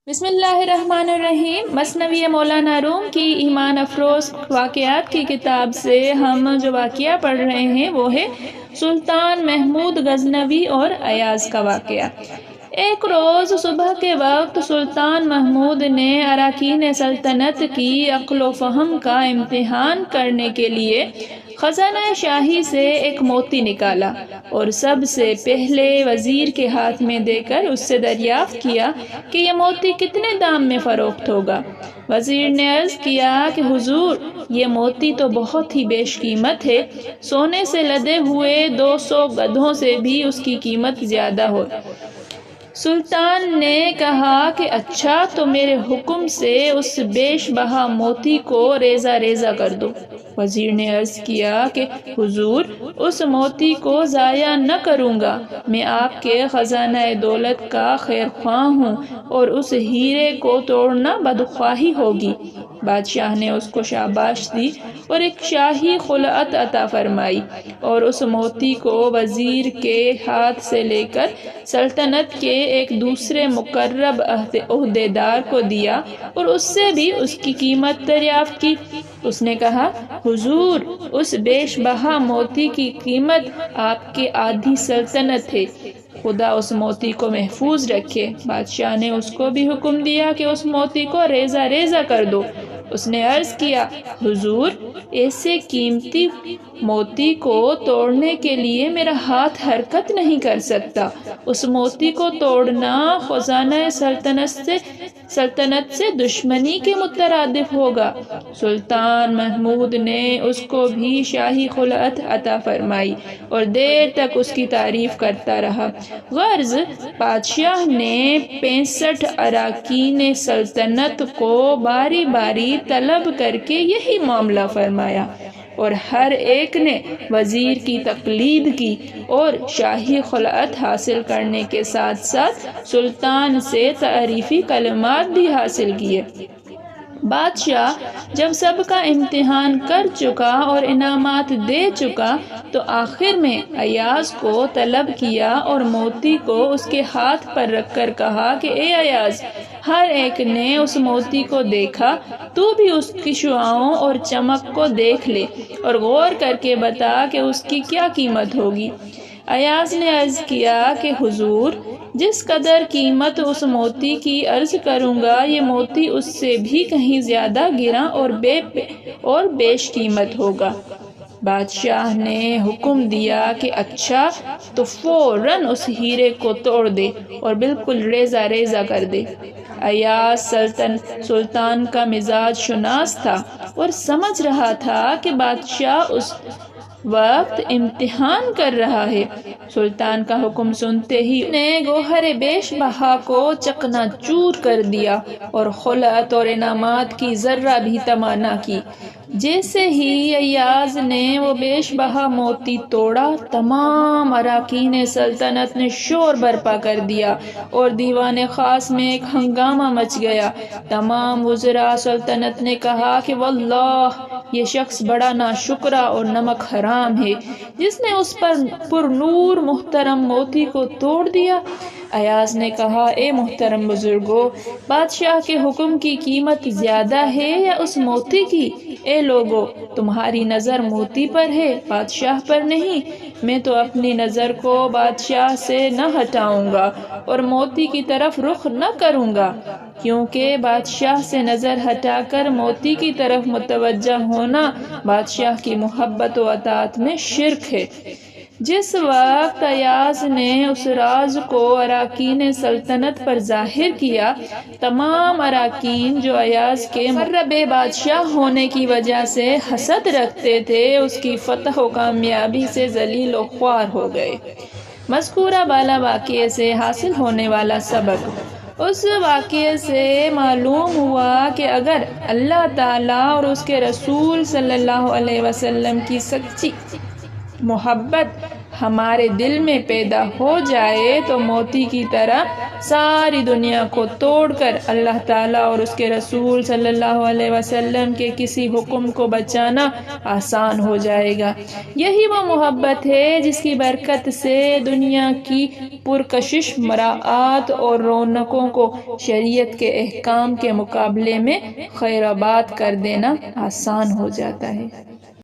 بسم اللہ الرحمن الرحیم۔ مثنوی مولانا روم کی ایمان افروز واقعات کی کتاب سے ہم جو واقعہ پڑھ رہے ہیں وہ ہے سلطان محمود غزنوی اور ایاز کا واقعہ۔ ایک روز صبح کے وقت سلطان محمود نے اراکین سلطنت کی عقل و فہم کا امتحان کرنے کے لیے خزانہ شاہی سے ایک موتی نکالا اور سب سے پہلے وزیر کے ہاتھ میں دے کر اس سے دریافت کیا کہ یہ موتی کتنے دام میں فروخت ہوگا۔ وزیر نے عرض کیا کہ حضور، یہ موتی تو بہت ہی بیش قیمت ہے، سونے سے لدے ہوئے 200 گدھوں سے بھی اس کی قیمت زیادہ ہو۔ سلطان نے کہا کہ اچھا، تو میرے حکم سے اس بیش بہا موتی کو ریزہ ریزہ کر دو۔ وزیر نے عرض کیا کہ حضور، اس موتی کو ضائع نہ کروں گا، میں آپ کے خزانہ دولت کا خیر خواہ ہوں اور اس ہیرے کو توڑنا بدخواہی ہوگی۔ بادشاہ نے اس کو شاباش دی اور ایک شاہی خلعت عطا فرمائی اور اس موتی کو وزیر کے ہاتھ سے لے کر سلطنت کے ایک دوسرے مقرب عہدیدار کو دیا اور اس سے بھی اس کی قیمت دریافت کی۔ اس نے کہا، حضور، اس بیش بہا موتی کی قیمت آپ کے آدھی سلطنت ہے، خدا اس موتی کو محفوظ رکھے۔ بادشاہ نے اس کو بھی حکم دیا کہ اس موتی کو ریزہ ریزہ کر دو۔ اس نے عرض کیا، حضور، ایسے قیمتی موتی کو توڑنے کے لیے میرا ہاتھ حرکت نہیں کر سکتا، اس موتی کو توڑنا خزانہ سلطنت سے دشمنی کے مترادف ہوگا۔ سلطان محمود نے اس کو بھی شاہی خلعت عطا فرمائی اور دیر تک اس کی تعریف کرتا رہا۔ غرض، بادشاہ نے 65 اراکین سلطنت کو باری باری طلب کر کے یہی معاملہ فرمایا اور ہر ایک نے وزیر کی تقلید کی اور شاہی خلعت حاصل کرنے کے ساتھ ساتھ سلطان سے تعریفی کلمات بھی حاصل کیے۔ بادشاہ جب سب کا امتحان کر چکا اور انعامات دے چکا تو آخر میں ایاز کو طلب کیا اور موتی کو اس کے ہاتھ پر رکھ کر کہا کہ اے ایاز، ہر ایک نے اس موتی کو دیکھا، تو بھی اس کی شعاعوں اور چمک کو دیکھ لے اور غور کر کے بتا کہ اس کی کیا قیمت ہوگی۔ ایاز نے عرض کیا کہ حضور، جس قدر قیمت اس موتی کی عرض کروں گا، یہ موتی اس سے بھی کہیں زیادہ گراں اور بیش قیمت ہوگا۔ بادشاہ نے حکم دیا کہ اچھا، تو فوراً اس ہیرے کو توڑ دے اور بالکل ریزہ ریزہ کر دے۔ ایاز سلطان کا مزاج شناس تھا اور سمجھ رہا تھا کہ بادشاہ اس وقت امتحان کر رہا ہے۔ سلطان کا حکم سنتے ہی نے گوہر بیش بہا کو چکنا چور کر دیا اور خلعت اور انعامات کی ذرہ بھی طمع نہ کی۔ جیسے ہی ایاز نے وہ بیش بہا موتی توڑا، تمام اراکین سلطنت نے شور برپا کر دیا اور دیوان خاص میں ایک ہنگامہ مچ گیا۔ تمام وزراء سلطنت نے کہا کہ واللہ، یہ شخص بڑا ناشکرا اور نمک حرام ہے جس نے اس پر نور محترم موتی کو توڑ دیا۔ ایاز نے کہا، اے محترم بزرگوں، بادشاہ کے حکم کی قیمت زیادہ ہے یا اس موتی کی؟ اے لوگو، تمہاری نظر موتی پر ہے، بادشاہ پر نہیں۔ میں تو اپنی نظر کو بادشاہ سے نہ ہٹاؤں گا اور موتی کی طرف رخ نہ کروں گا، کیونکہ بادشاہ سے نظر ہٹا کر موتی کی طرف متوجہ ہونا بادشاہ کی محبت و اطاعت میں شرک ہے۔ جس وقت ایاز نے اس راز کو اراکین سلطنت پر ظاہر کیا، تمام اراکین جو ایاز کے مقرب بادشاہ ہونے کی وجہ سے حسد رکھتے تھے، اس کی فتح و کامیابی سے ذلیل و خوار ہو گئے۔ مذکورہ بالا واقعے سے حاصل ہونے والا سبق۔ اس واقعے سے معلوم ہوا کہ اگر اللہ تعالیٰ اور اس کے رسول صلی اللہ علیہ وسلم کی سچی محبت ہمارے دل میں پیدا ہو جائے تو موتی کی طرح ساری دنیا کو توڑ کر اللہ تعالیٰ اور اس کے رسول صلی اللہ علیہ وسلم کے کسی حکم کو بچانا آسان ہو جائے گا۔ یہی وہ محبت ہے جس کی برکت سے دنیا کی پرکشش مراعات اور رونقوں کو شریعت کے احکام کے مقابلے میں خیر آباد کر دینا آسان ہو جاتا ہے۔